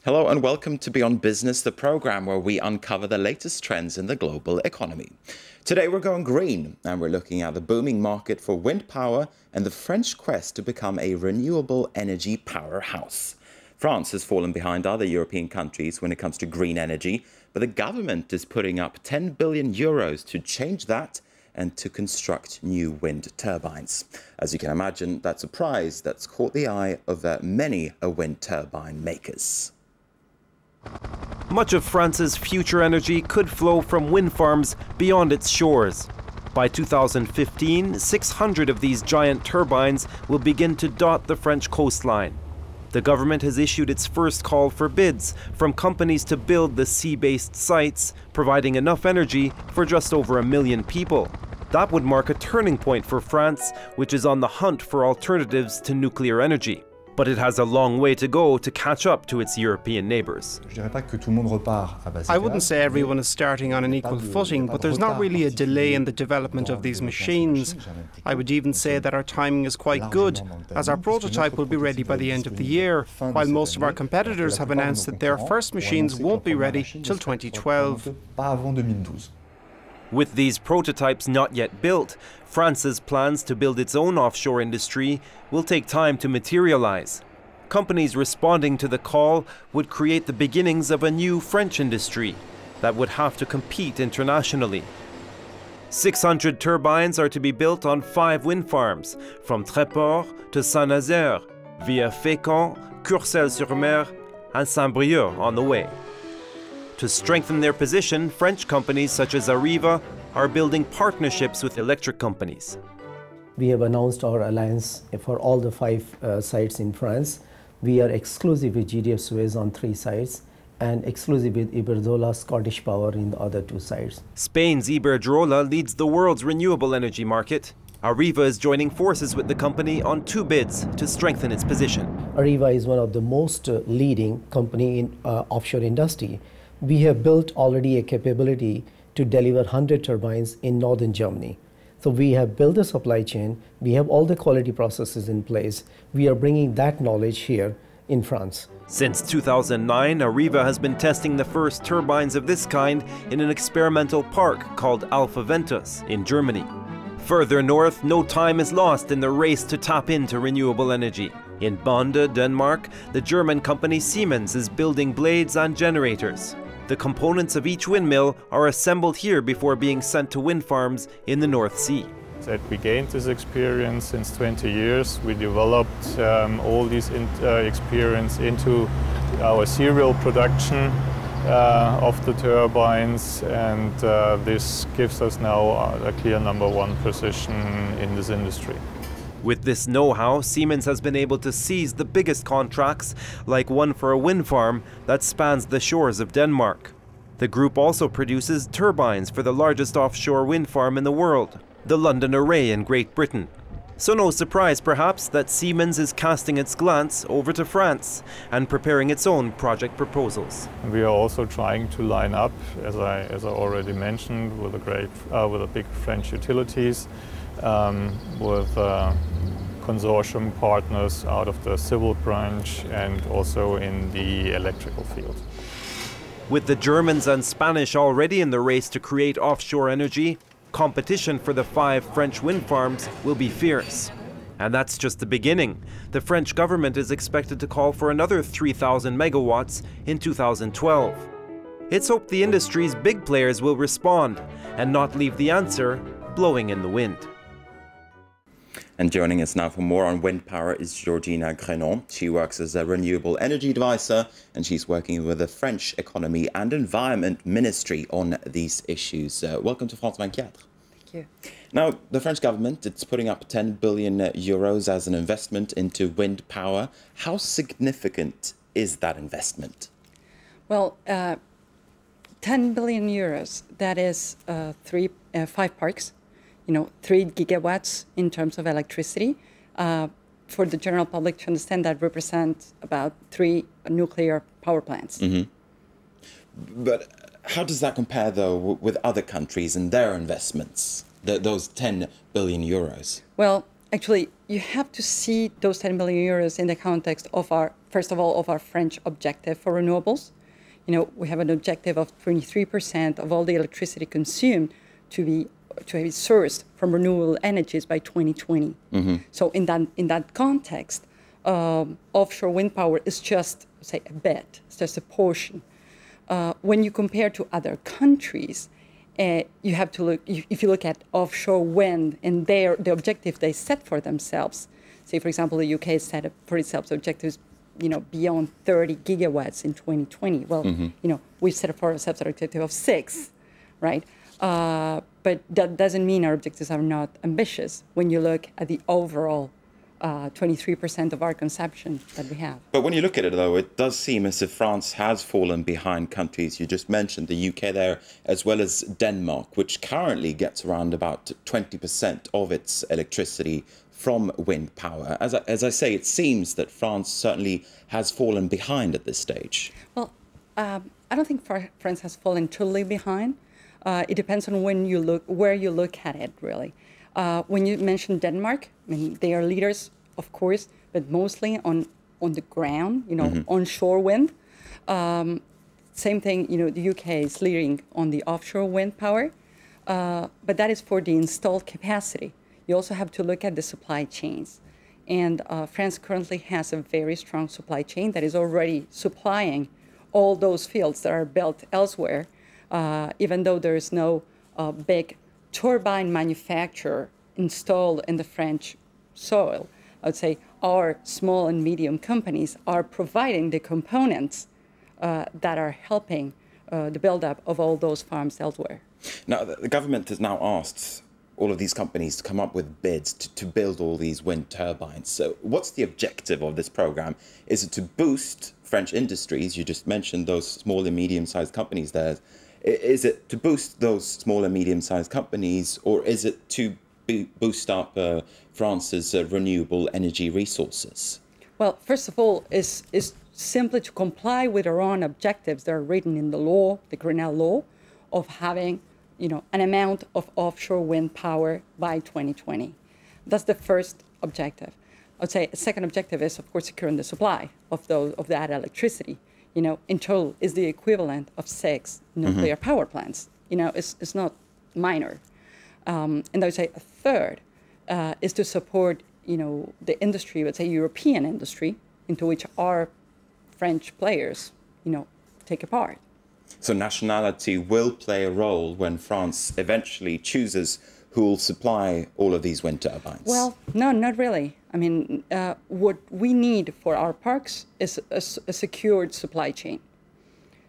Hello and welcome to Beyond Business, the program where we uncover the latest trends in the global economy. Today we're going green and we're looking at the booming market for wind power and the French quest to become a renewable energy powerhouse. France has fallen behind other European countries when it comes to green energy, but the government is putting up 10 billion euros to change that and to construct new wind turbines. As you can imagine, that's a prize that's caught the eye of many wind turbine makers. Much of France's future energy could flow from wind farms beyond its shores. By 2015, 600 of these giant turbines will begin to dot the French coastline. The government has issued its first call for bids from companies to build the sea-based sites, providing enough energy for just over 1 million people. That would mark a turning point for France, which is on the hunt for alternatives to nuclear energy. But it has a long way to go to catch up to its European neighbours. I wouldn't say everyone is starting on an equal footing, but there's not really a delay in the development of these machines. I would even say that our timing is quite good, as our prototype will be ready by the end of the year, while most of our competitors have announced that their first machines won't be ready till 2012. With these prototypes not yet built, France's plans to build its own offshore industry will take time to materialize. Companies responding to the call would create the beginnings of a new French industry that would have to compete internationally. 600 turbines are to be built on 5 wind farms, from Tréport to Saint-Nazaire, via Fécamp, Courcelles-sur-Mer and Saint-Brieuc on the way. To strengthen their position, French companies such as Areva are building partnerships with electric companies. We have announced our alliance for all the 5 sites in France. We are exclusive with GDF Suez on 3 sites and exclusive with Iberdrola Scottish Power in the other 2 sites. Spain's Iberdrola leads the world's renewable energy market. Areva is joining forces with the company on 2 bids to strengthen its position. Areva is one of the most leading company in offshore industry. We have built already a capability to deliver 100 turbines in northern Germany. So we have built a supply chain, we have all the quality processes in place. We are bringing that knowledge here in France. Since 2009, Areva has been testing the first turbines of this kind in an experimental park called Alpha Ventus in Germany. Further north, no time is lost in the race to tap into renewable energy. In Bonde, Denmark, the German company Siemens is building blades and generators. The components of each windmill are assembled here before being sent to wind farms in the North Sea. We gained this experience since 20 years. We developed all this experience into our serial production of the turbines, and this gives us now a clear #1 position in this industry. With this know-how, Siemens has been able to seize the biggest contracts, like one for a wind farm that spans the shores of Denmark. The group also produces turbines for the largest offshore wind farm in the world, the London Array in Great Britain. So no surprise, perhaps, that Siemens is casting its glance over to France and preparing its own project proposals. We are also trying to line up, as I already mentioned, with the big French utilities, with consortium partners out of the civil branch and also in the electrical field. With the Germans and Spanish already in the race to create offshore energy, competition for the 5 French wind farms will be fierce. And that's just the beginning. The French government is expected to call for another 3,000 megawatts in 2012. It's hoped the industry's big players will respond and not leave the answer blowing in the wind. And joining us now for more on wind power is Georgina Grenon. She works as a renewable energy advisor and she's working with the French Economy and Environment Ministry on these issues. Welcome to France 24. Thank you. Now, the French government, it's putting up 10 billion euros as an investment into wind power. How significant is that investment? Well, 10 billion euros, that is 5 parks. 3 gigawatts in terms of electricity. For the general public to understand, that represents about 3 nuclear power plants. Mm-hmm. But how does that compare, though, with other countries and their investments, those 10 billion euros? Well, actually, you have to see those 10 billion euros in the context of our, first of all, of our French objective for renewables. You know, we have an objective of 23% of all the electricity consumed to be sourced from renewable energies by 2020. So in that context, offshore wind power is just, say, a bit. It's just a portion. When you compare to other countries, you have to look, if you look at offshore wind and the objective they set for themselves, say, for example, the UK set for itself objectives, you know, beyond 30 gigawatts in 2020. Well, you know, we set for ourselves an objective of 6, right? But that doesn't mean our objectives are not ambitious when you look at the overall 23% of our consumption that we have. But when you look at it, though, it does seem as if France has fallen behind countries. You just mentioned the UK there, as well as Denmark, which currently gets around about 20% of its electricity from wind power. As I say, it seems that France certainly has fallen behind at this stage. Well, I don't think France has fallen totally behind. It depends on where you look at it, really. When you mention Denmark, I mean, they are leaders, of course, but mostly on the ground, you know, onshore wind. Same thing, you know, the UK is leading on the offshore wind power, but that is for the installed capacity. You also have to look at the supply chains. And France currently has a very strong supply chain that is already supplying all those fields that are built elsewhere, even though there is no big turbine manufacturer installed in the French soil. I would say our small and medium companies are providing the components that are helping the buildup of all those farms elsewhere. Now, the government has now asked all of these companies to come up with bids to build all these wind turbines. So what's the objective of this program? Is it to boost French industries? You just mentioned those small and medium-sized companies there. Is it to boost those small and medium-sized companies, or is it to boost up France's renewable energy resources? Well, first of all, is simply to comply with our own objectives that are written in the law, the Grenelle law, of having, you know, an amount of offshore wind power by 2020. That's the first objective. I would say a second objective is, of course, securing the supply of that electricity. You know, in total is the equivalent of 6 nuclear power plants. You know, it's not minor. And I would say a third is to support, you know, the industry, let's say European industry, into which our French players, you know, take a part. So nationality will play a role when France eventually chooses who will supply all of these wind turbines? Well, no, not really. I mean, what we need for our parks is a secured supply chain.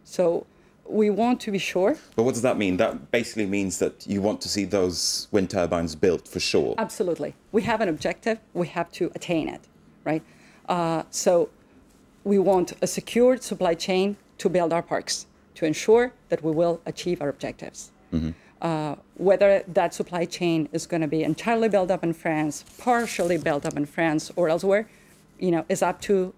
So we want to be sure. But what does that mean? That basically means that you want to see those wind turbines built for sure. Absolutely. We have an objective. We have to attain it, right? So we want a secured supply chain to build our parks, to ensure that we will achieve our objectives. Whether that supply chain is going to be entirely built up in France, partially built up in France, or elsewhere, you know, is up to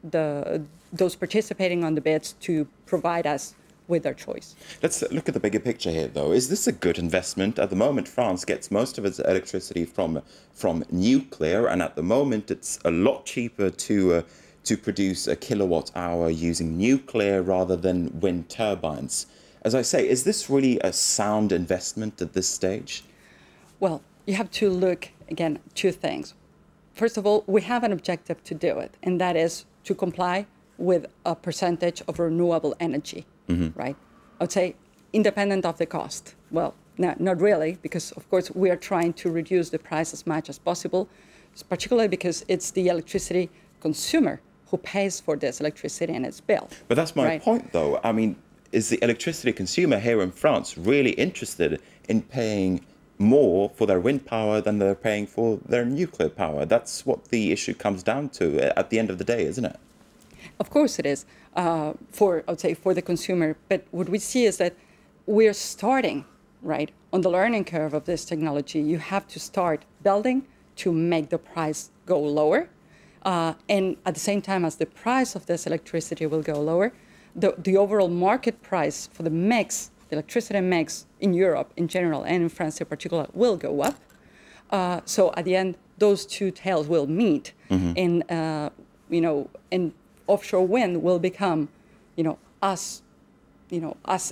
those participating on the bids to provide us with their choice. Let's look at the bigger picture here, though. Is this a good investment? At the moment, France gets most of its electricity from nuclear, and at the moment, it's a lot cheaper to produce a kilowatt hour using nuclear rather than wind turbines. As I say, is this really a sound investment at this stage? Well, you have to look, again, two things. First of all, we have an objective to do it, and that is to comply with a percentage of renewable energy, right? I would say independent of the cost. Well, no, not really, because, of course, we are trying to reduce the price as much as possible, particularly because it's the electricity consumer who pays for this electricity and its bill. But that's my point, though. I mean, is the electricity consumer here in France really interested in paying more for their wind power than they're paying for their nuclear power? That's what the issue comes down to at the end of the day, isn't it? Of course it is, I would say, for the consumer. But what we see is that we're starting, right, on the learning curve of this technology. You have to start building to make the price go lower. And at the same time as the price of this electricity will go lower, the overall market price for the mix, the electricity mix in Europe in general and in France in particular, will go up. So at the end, those two tails will meet, and and offshore wind will become, as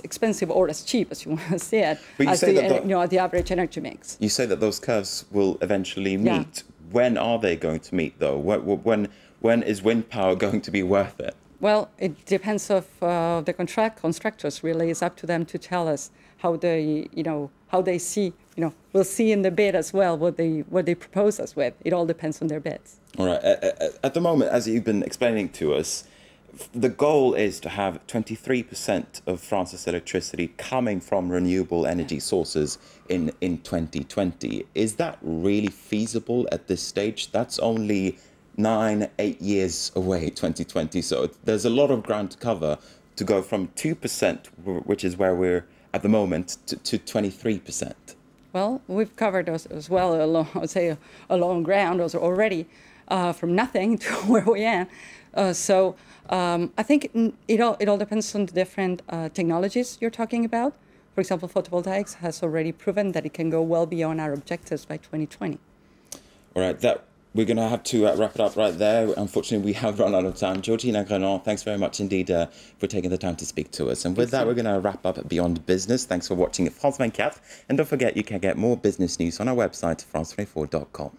expensive or as cheap as you want to say it, as the average energy mix. You say that those curves will eventually meet. Yeah. When are they going to meet, though? When is wind power going to be worth it? Well, it depends of the constructors. Really, it's up to them to tell us how they, how they see. We'll see in the bid as well what they propose us with. It all depends on their bids. All right. At the moment, as you've been explaining to us, the goal is to have 23% of France's electricity coming from renewable energy sources in 2020. Is that really feasible at this stage? That's only 9-8 years away, 2020. So there's a lot of ground to cover to go from 2%, which is where we're at the moment, to 23%. Well, we've covered as well a long ground already, from nothing to where we are. So I think it all depends on the different technologies you're talking about. For example, photovoltaics has already proven that it can go well beyond our objectives by 2020. All right, we're going to have to wrap it up right there. Unfortunately, we have run out of time. Georgina Grenon, thanks very much indeed for taking the time to speak to us. And with that, we're going to wrap up Beyond Business. Thanks for watching France 24. And don't forget, you can get more business news on our website, france24.com.